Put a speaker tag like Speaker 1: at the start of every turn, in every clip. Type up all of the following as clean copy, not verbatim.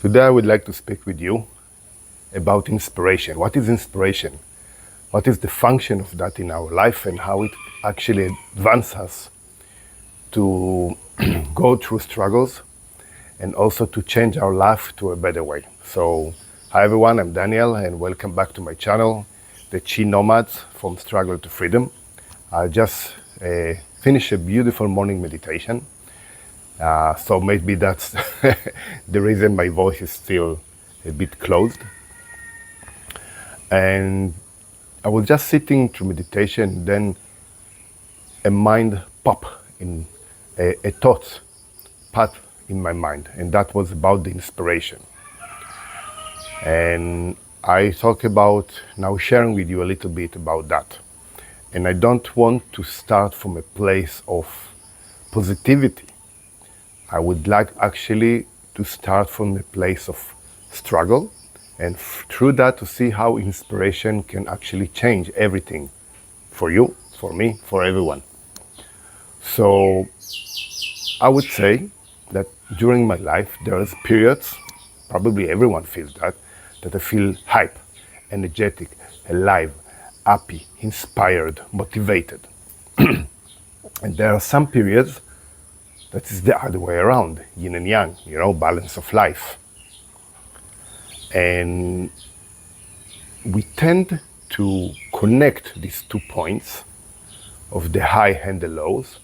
Speaker 1: Today I would like to speak with you about inspiration. What is inspiration? What is the function of that in our life and how it actually advances us to go through struggles and also to change our life to a better way. So, hi everyone, I'm Daniel and welcome back to my channel, the Chi Nomads from Struggle to Freedom. I just finished a beautiful morning meditation. So maybe that's the reason my voice is still a bit closed. And I was just sitting through meditation, then a mind pop in a thought path in my mind, and that was about the inspiration. And I talk about now sharing with you a little bit about that. And I don't want to start from a place of positivity. I would like actually to start from a place of struggle and through that to see how inspiration can actually change everything for you, for me, for everyone. So I would say that during my life there's periods, probably everyone feels that I feel hype, energetic, alive, happy, inspired, motivated. And there are some periods that is the other way around, yin and yang, balance of life. And we tend to connect these 2 points of the high and the lows.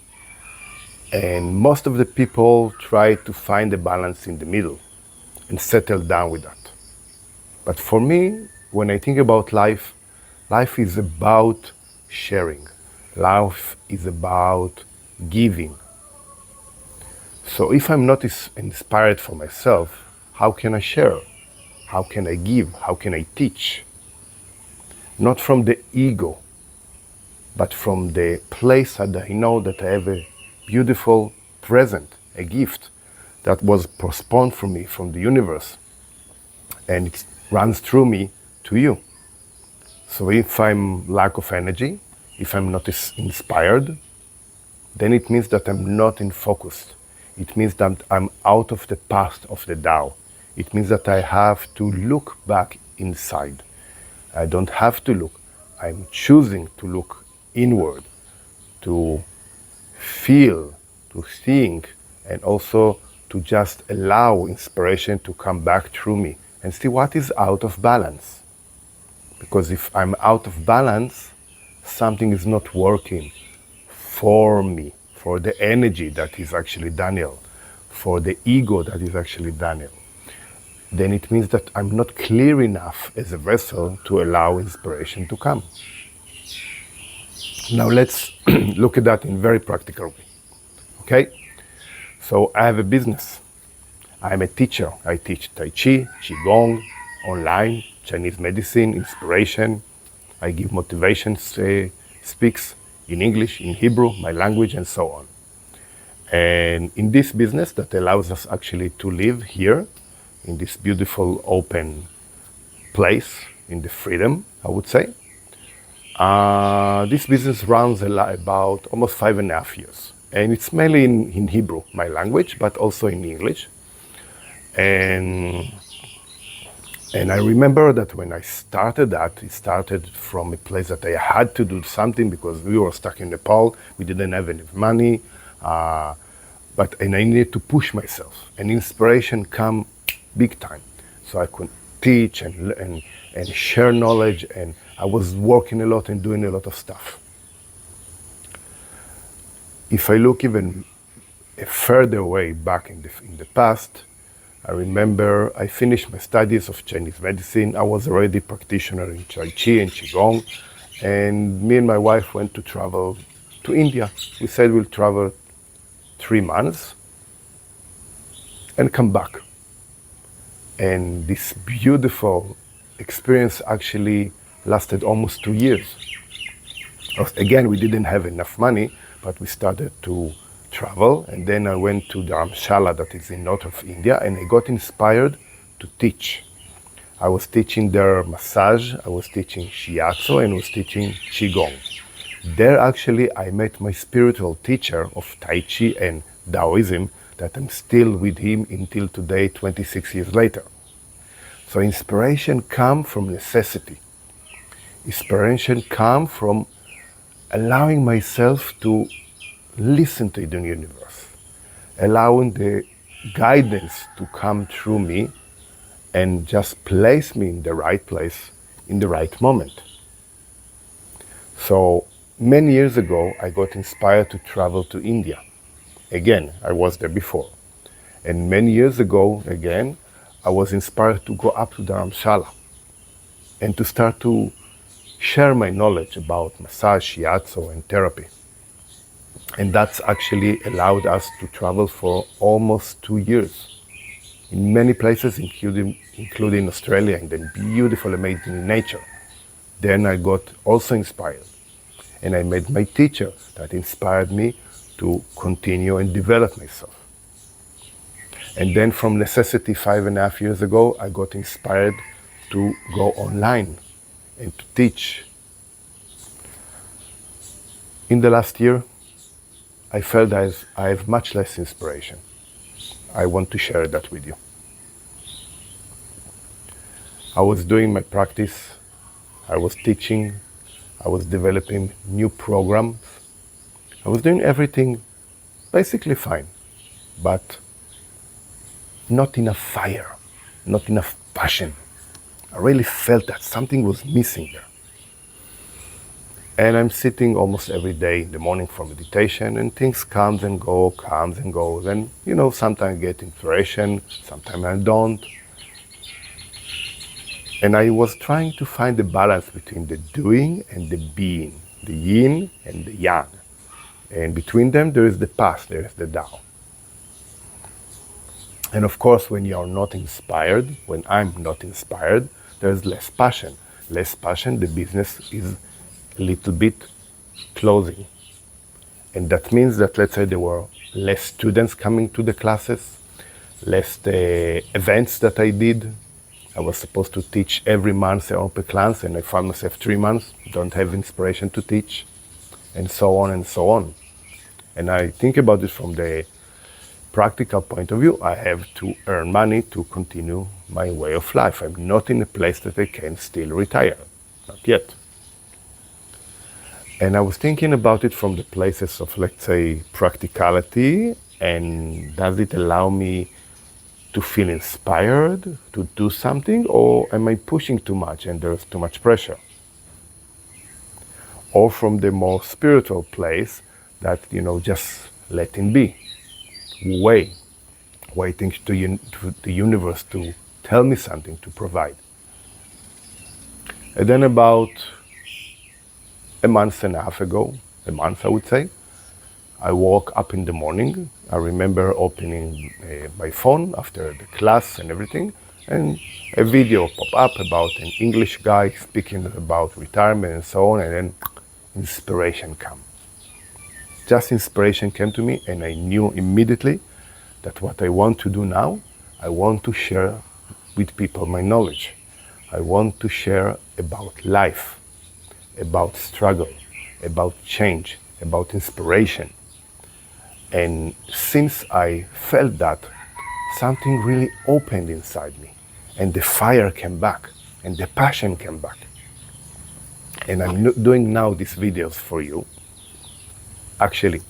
Speaker 1: And most of the people try to find a balance in the middle and settle down with that. But for me, when I think about life, life is about sharing. Life is about giving. So if I'm not inspired for myself, how can I share? How can I give? How can I teach? Not from the ego, but from the place that I know that I have a beautiful present, a gift that was postponed from me, from the universe, and it runs through me to you. So if I'm lack of energy, if I'm not inspired, then it means that I'm not in focus. It means that I'm out of the path of the Tao. It means that I have to look back inside. I don't have to look. I'm choosing to look inward, to feel, to think, and also to just allow inspiration to come back through me and see what is out of balance. Because if I'm out of balance, something is not working for me, for the energy that is actually Daniel, for the ego that is actually Daniel. Then it means that I'm not clear enough as a vessel to allow inspiration to come. Now let's look at that in very practical way. Okay? So I have a business. I'm a teacher. I teach Tai Chi, Qigong, online, Chinese medicine, inspiration. I give motivation speaks in English, in Hebrew, my language, and so on. And in this business that allows us actually to live here in this beautiful open place, in the freedom, I would say. This business runs about almost 5.5 years. And it's mainly in Hebrew, my language, but also in English. And I remember that when I started that, it started from a place that I had to do something because we were stuck in Nepal. We didn't have enough money, and I needed to push myself. And inspiration come big time. So I could teach and share knowledge, and I was working a lot and doing a lot of stuff. If I look even a further way back in the past, I remember I finished my studies of Chinese medicine. I was already a practitioner in Tai Chi and Qigong, and me and my wife went to travel to India. We said we'll travel 3 months and come back. And this beautiful experience actually lasted almost 2 years. Again, we didn't have enough money, but we started to travel, and then I went to Dharamshala that is in north of India, and I got inspired to teach. I was teaching there massage, I was teaching shiatsu, and I was teaching Qigong. There actually I met my spiritual teacher of Tai Chi and Taoism, that I'm still with him until today, 26 years later. So inspiration comes from necessity. Inspiration comes from allowing myself to listen to the universe, allowing the guidance to come through me and just place me in the right place in the right moment. So many years ago, I got inspired to travel to India. Again, I was there before. And many years ago, again, I was inspired to go up to Dharamshala and to start to share my knowledge about massage, shiatsu, and therapy. And that's actually allowed us to travel for almost 2 years in many places, including Australia, and then beautiful, amazing nature. Then I got also inspired, and I met my teacher that inspired me to continue and develop myself. And then from necessity, 5.5 years ago, I got inspired to go online and to teach. In the last year, I felt I have much less inspiration. I want to share that with you. I was doing my practice, I was teaching, I was developing new programs. I was doing everything basically fine, but not enough fire, not enough passion. I really felt that something was missing there. And I'm sitting almost every day in the morning for meditation, and things comes and goes. And sometimes I get inspiration, sometimes I don't. And I was trying to find the balance between the doing and the being, the yin and the yang. And between them, there is the path, there is the Tao. And of course, when you are not inspired, when I'm not inspired, there's less passion. Less passion, the business is a little bit closing. And that means that, let's say, there were less students coming to the classes, less the events that I did. I was supposed to teach every month an open class, and I found myself 3 months, don't have inspiration to teach, and so on and so on. And I think about it from the practical point of view. I have to earn money to continue my way of life. I'm not in a place that I can still retire, not yet. And I was thinking about it from the places of, let's say, practicality, and does it allow me to feel inspired to do something, or am I pushing too much and there's too much pressure? Or from the more spiritual place that, just letting be, waiting to the universe to tell me something, to provide. And then about a month and a half ago, I would say, I woke up in the morning. I remember opening my phone after the class and everything, and a video popped up about an English guy speaking about retirement and so on, and then inspiration came. Just inspiration came to me, and I knew immediately that what I want to do now, I want to share with people my knowledge. I want to share about life, about struggle, about change, about inspiration. And since I felt that, something really opened inside me, and the fire came back, and the passion came back. And I'm doing now these videos for you, actually,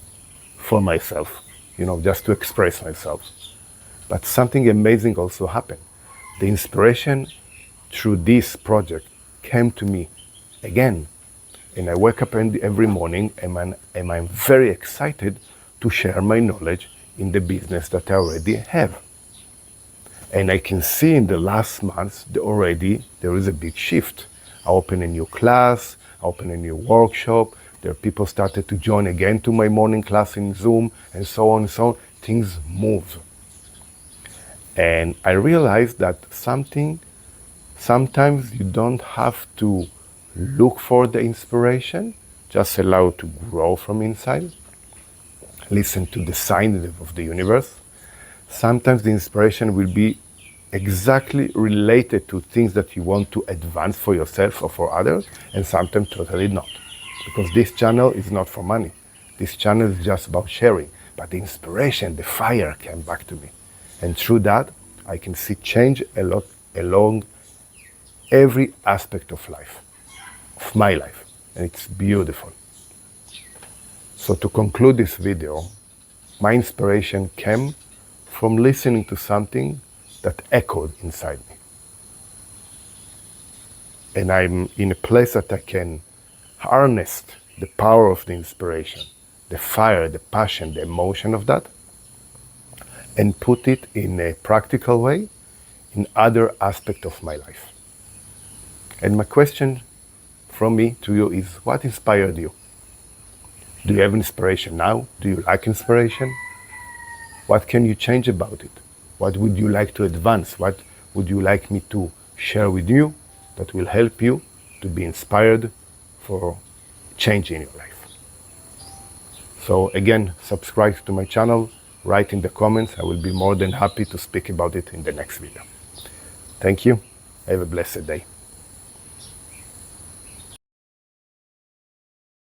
Speaker 1: for myself, just to express myself. But something amazing also happened. The inspiration through this project came to me again. And I wake up every morning, and I'm very excited to share my knowledge in the business that I already have. And I can see in the last months already there is a big shift. I open a new class, I open a new workshop, there are people started to join again to my morning class in Zoom, and so on and so on. Things move. And I realized that sometimes you don't have to look for the inspiration, just allow it to grow from inside. Listen to the signs of the universe. Sometimes the inspiration will be exactly related to things that you want to advance for yourself or for others, and sometimes totally not. Because this channel is not for money. This channel is just about sharing. but the inspiration, the fire came back to me. And through that, I can see change a lot along every aspect of life, of my life. And it's beautiful. So to conclude this video, my inspiration came from listening to something that echoed inside me. And I'm in a place that I can harness the power of the inspiration, the fire, the passion, the emotion of that, and put it in a practical way in other aspects of my life. And my question from me to you is, what inspired you? Do you have inspiration now? Do you like inspiration? What can you change about it? What would you like to advance? What would you like me to share with you that will help you to be inspired for change in your life? So again, subscribe to my channel, write in the comments. I will be more than happy to speak about it in the next video. Thank you. Have a blessed day.